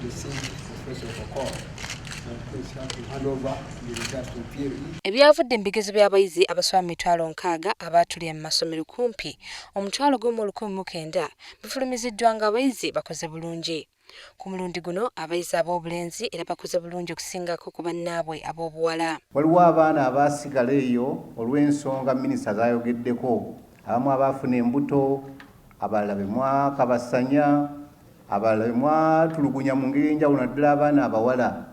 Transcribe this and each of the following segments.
received the first of a call. Please help me hand over the results to PLE. Ebyavudde mu bigezo by'abayizi abasoma 600 abaatulira mu masomero kumpi 1,109 bifulumiziddwa ng'abayizi bakoze bulungi. Ku mulundi guno abayizi ab'obulenzi era bakoze bulungi okusingako ku bannaabwe ab'obuwala. Waliwo abaana abaasigala eyo olw'ensonga minisita z'ayogeddeko, abamu abaafuna embuto, abalala be mwakabasanya, abalala be mwatulugunya mu ngeri enjawulo, naddala abaana abawala.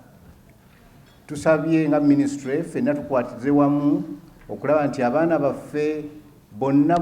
Tusabye nga ministry ffenna tukwatize wamu okulaba nti abaana baffe bonna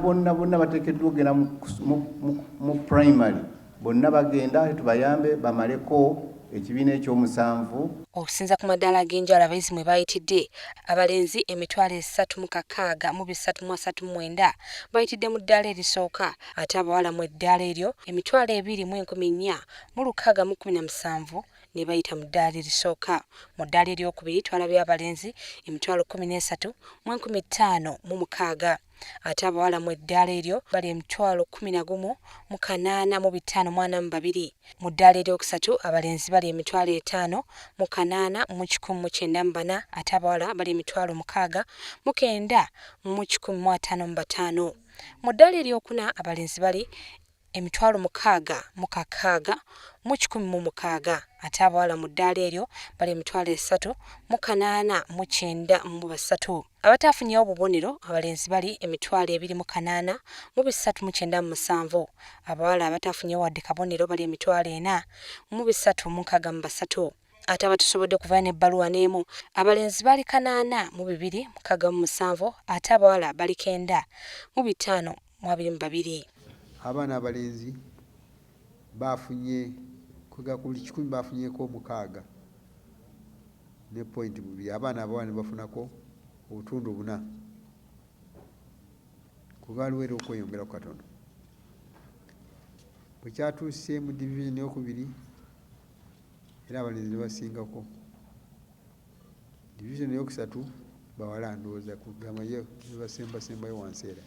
bateekeddwa okugenda mu primary, bonna bagenda tubayambe bamaleko ekibiina eky'omusanvu. Okusinza ku madaala ag'enjawulo abayizi mwe bayitidde, abalenzi 3,339 bayitidde mu ddaala erisooka, ate abawala mu eddaala eryo 2,11617 ne bayita mu ddaala erisooka. Mu ddaala eryokubiri twalabye abalenzi 13,556 ate abawala mu eddaala eryo bali 11,852. Mu ddaala eryokusatu abalenzi bali 5,894 ate abawala bali 6,955. Mu ddaala eryokuna abalenzi bali 6,616 ate abawala mu ddaala eryo bali 3,893. Abataafunyeewo obubonero abalenzi bali 2,897, abawala abataafunyeewo wadde kabonero bali 4,363. Ate abatusobodde kuvayo n'ebbaluwa n'emu abalenzi bali 8,267 ate abawala bali 9,522. Abaana abalenzi bafunye kuga ku 100 bafunyeko 6 ne point 2. Abaana abawala ne bafunako obutundu 4 kugalwera okweyongera ku katono. Bwe kyatuuse mu division eyokubiri era abalenzi ne basingako. Division eyokusatu bawala ndowooza kugamba ye basembayo wansi era.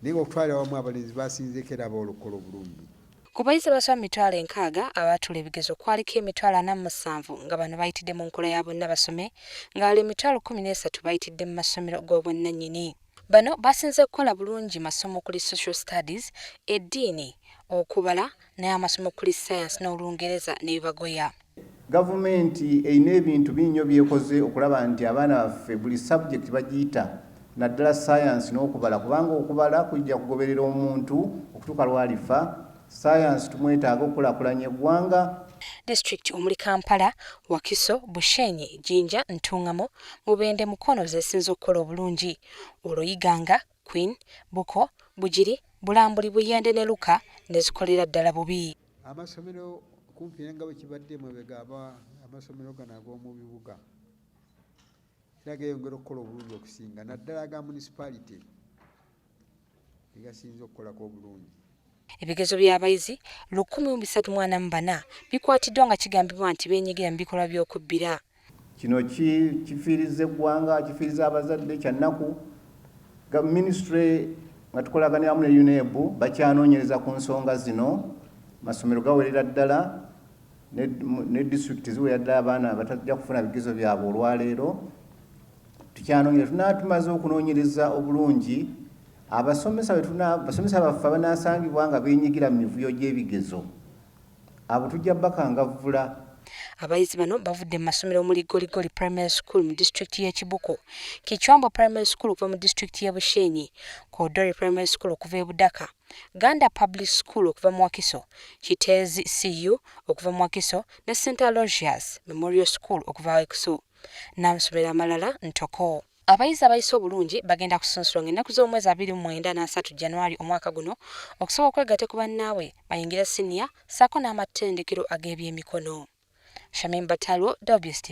Naye okutwala wamu abalenzi basinzeko era abaolokola obulungi. Ku bayizi abasoma 60,000 abaatula ebigezo kwaliko 47 nga bano bayitidde mu nkola ya bonna basome, nga wali 13 bayitidde mu masomero g'obwannannyini. Bano basinze kukola bulungi masomo kuli social studies, eddiini, okubala n'amasomo kuli science n'Olungereza n'ebibagoya. Gavumenti eyina ebintu binyo byekoze okulaba nti abaana baffe buli subject bagiyita naddala science n'okubala, kubanga okubala kujja kugoberera omuntu okutuuka lwalifa. Science tumwetaaga okukulaakulanya eggwanga. District omuli Kampala, Wakiso, Bushenyi, Jinja, Ntungamo, Mubende, Mukono zeesinze okukola obulungi. Olwo Iganga, Queen, Buko, Bugiri, Bulambuli, Buyende ne Luka ne zikolera ddala bubi. Amasomero kumpi nga bwe kibadde emabega amasomero gano ag'omu bibuga era geeyongera okukola obulungi okusinga naddala aga municipality egasinze okukolako obulungi. Ebigezo by'abayizi 1,344 bikwatiddwa nga kigambibwa nti beenyigira mu bikolwa by'okubbira. Kino kifiiriza eggwanga, kifiiriza abazadde, kyannaku ministry nga tukolagana wamu ne UNEB bakyanoonyereza ku nsonga zino. Masomero gawerera ddala ne district ziwerera ddala abaana batajja kufuna bigezo byabwe olwaleero. Tukyanoonyereza tumaze okunoonyereza obulungi abasomesa baffe abanaasangibwa nga beenyigira mu mivuyo gy'ebigezo abo tujja bakangavvula. Abayizi bano bavudde mu masomero omuli Goligoli Primary School mu district y'e Kibuko, Kichwambo Primary School okuva mu district y'e Bushenyi, Kodori Primary School okuva e Budaka, Ganda Public School okuva mu Wakiso, Kitezi CU okuva mu Wakiso ne St. Aloysius Memorial School okuva Wakiso, n'amasomero amalala Ntoko. Abayizi abayise obulungi bagenda kusunsulwa ng'ennaku z'omwezi 29 na 3 January omwaka guno okusobola okwegatta ku bannaabwe bayingira senior ssaako n'amatendekero ag'ebyemikono. Shamim Bataaliwo, WSTV.